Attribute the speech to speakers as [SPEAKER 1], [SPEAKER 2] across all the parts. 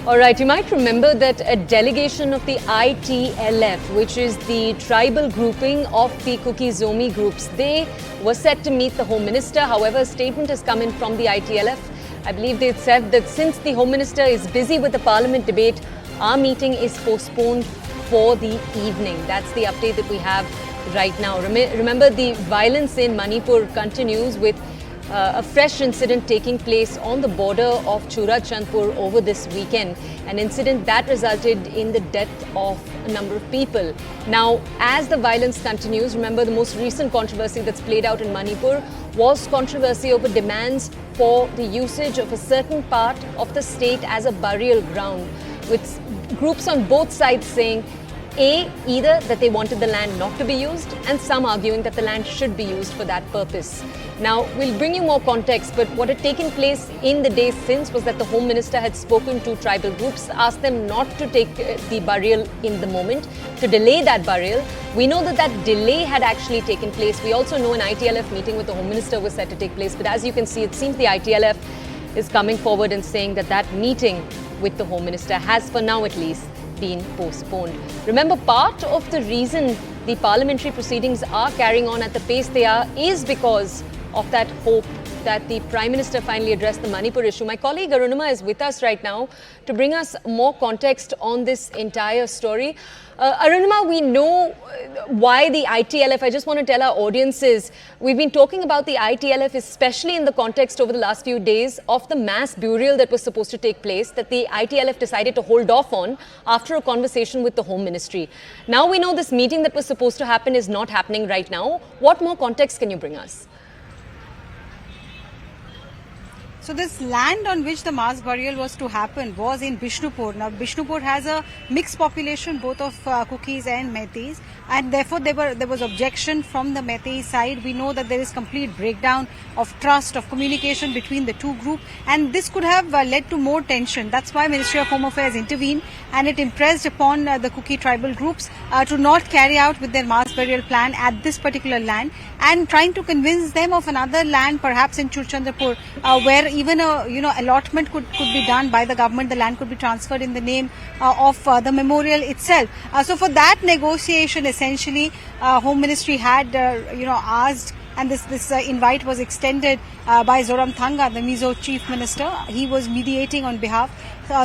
[SPEAKER 1] All right, you might remember that a delegation of the ITLF, which is the tribal grouping of the Kuki-Zomi groups, they were set to meet the Home Minister. However, a statement has come in from the ITLF. I believe they said that since the Home Minister is busy with the Parliament debate, our meeting is postponed for the evening. That's the update that we have right now. Remember, the violence in Manipur continues with a fresh incident taking place on the border of Churachandpur over this weekend. An incident that resulted in the death of a number of people. Now, as the violence continues, remember the most recent controversy that's played out in Manipur was controversy over demands for the usage of a certain part of the state as a burial ground, with groups on both sides saying either that they wanted the land not to be used, and some arguing that the land should be used for that purpose. Now, we'll bring you more context, but what had taken place in the days since was that the Home Minister had spoken to tribal groups, asked them not to take the burial in the moment, to delay that burial. We know that that delay had actually taken place. We also know an ITLF meeting with the Home Minister was set to take place, but as you can see, it seems the ITLF is coming forward and saying that that meeting with the Home Minister has, for now at least, been postponed. Remember, part of the reason the parliamentary proceedings are carrying on at the pace they are is because of that hope that the Prime Minister finally addressed the Manipur issue. My colleague Arunima is with us right now to bring us more context on this entire story. Arunima, we know why the ITLF, I just want to tell our audiences, we've been talking about the ITLF, especially in the context over the last few days of the mass burial that was supposed to take place, that the ITLF decided to hold off on after a conversation with the Home Ministry. Now we know this meeting that was supposed to happen is not happening right now. What more context can you bring us?
[SPEAKER 2] So this land on which the mass burial was to happen was in Bishnupur. Now Bishnupur has a mixed population both of Kukis and Meiteis, and therefore there was objection from the Meitei side. We know that there is complete breakdown of trust, of communication between the two groups, and this could have led to more tension. That's why Ministry of Home Affairs intervened, and it impressed upon the Kuki tribal groups to not carry out with their mass burial plan at this particular land, and trying to convince them of another land, perhaps in Churachandpur, where even a allotment could be done by the government. The land could be transferred in the name of the memorial itself. So for that negotiation, essentially, Home Ministry had asked, and this invite was extended by Zoramthanga, the Mizo Chief Minister. He was mediating on behalf.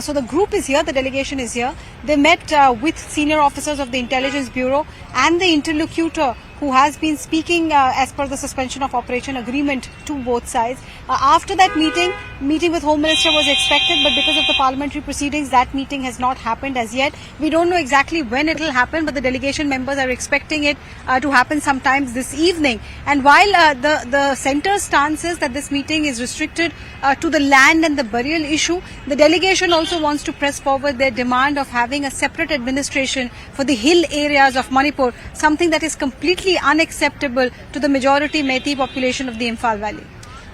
[SPEAKER 2] So the group is here, the delegation is here. They met with senior officers of the Intelligence Bureau and the interlocutor who has been speaking as per the suspension of operation agreement to both sides. After that meeting with Home Minister was expected, but because of the parliamentary proceedings, that meeting has not happened as yet. We don't know exactly when it will happen, but the delegation members are expecting it to happen sometimes this evening. And while the centre's stance is that this meeting is restricted to the land and the burial issue, the delegation also wants to press forward their demand of having a separate administration for the hill areas of Manipur, something that is completely unacceptable to the majority Meitei population of the Imphal Valley.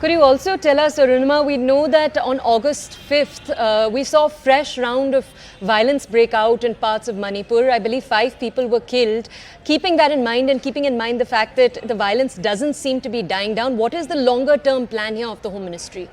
[SPEAKER 1] Could you also tell us, Arunima, we know that on August 5th, we saw a fresh round of violence break out in parts of Manipur. I believe 5 people were killed. Keeping that in mind and keeping in mind the fact that the violence doesn't seem to be dying down, what is the longer term plan here of the Home Ministry?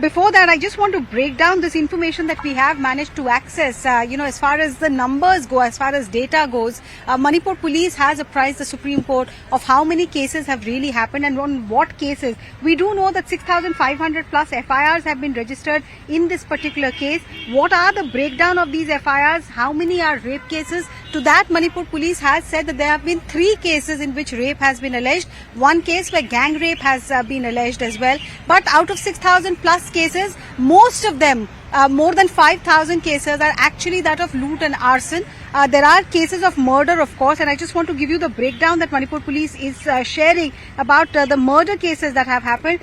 [SPEAKER 2] Before that, I just want to break down this information that we have managed to access. As far as the numbers go, as far as data goes, Manipur Police has apprised the Supreme Court of how many cases have really happened and on what cases. We do know that 6,500 plus FIRs have been registered in this particular case. What are the breakdown of these FIRs? How many are rape cases? To that, Manipur Police has said that there have been 3 cases in which rape has been alleged. 1 case where gang rape has been alleged as well. But out of 6,000 plus cases, most of them, more than 5,000 cases, are actually that of loot and arson. There are cases of murder, of course, and I just want to give you the breakdown that Manipur Police is sharing about the murder cases that have happened.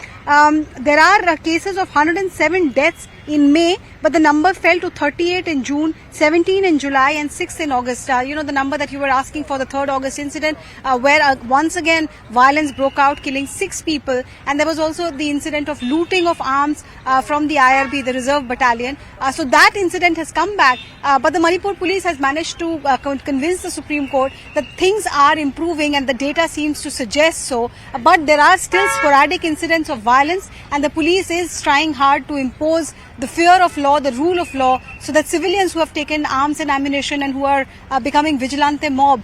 [SPEAKER 2] There are cases of 107 deaths in May, but the number fell to 38 in June, 17 in July and 6 in August. The number that you were asking for, the 3rd August incident, where once again violence broke out, killing 6 people. And there was also the incident of looting of arms from the IRB, the Reserve Battalion. So that incident has come back, but the Manipur police has managed to convince the Supreme Court that things are improving, and the data seems to suggest so. But there are still sporadic incidents of violence, and the police is trying hard to impose the fear of law, the rule of law, so that civilians who have taken arms and ammunition and who are becoming vigilante mob,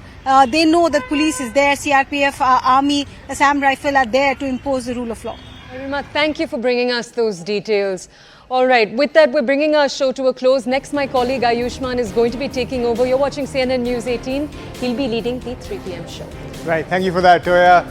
[SPEAKER 2] they know that police is there, CRPF, Army, Assam Rifle are there to impose the rule of law.
[SPEAKER 1] Arima, thank you for bringing us those details. All right, with that, we're bringing our show to a close. Next, my colleague Ayushman is going to be taking over. You're watching CNN News 18. He'll be leading the 3 p.m. show.
[SPEAKER 3] Right, thank you for that, Toya.